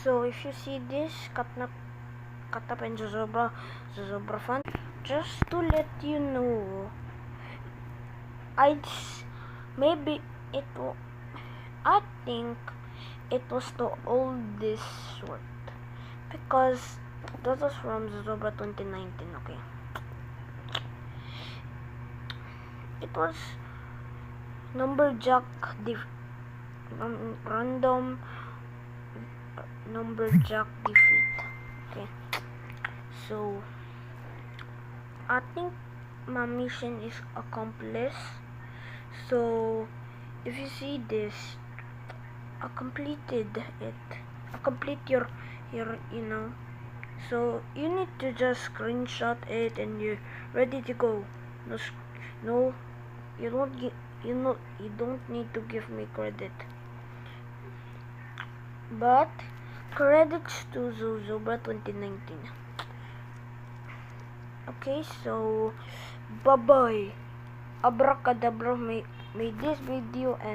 So if you see this Katnap and Zozobra fan, just to let you know, maybe I think it was the oldest sword because that was from Zozobra 2019. Okay, it was random numberjack defeat. Okay, so I think my mission is accomplished. So if you see this, I completed it. I complete your so you need to just screenshot it and you're ready to go. No, you don't need to give me credit. But credits to Zozobra 2019. Okay, so bye bye. Abracadabra made this video and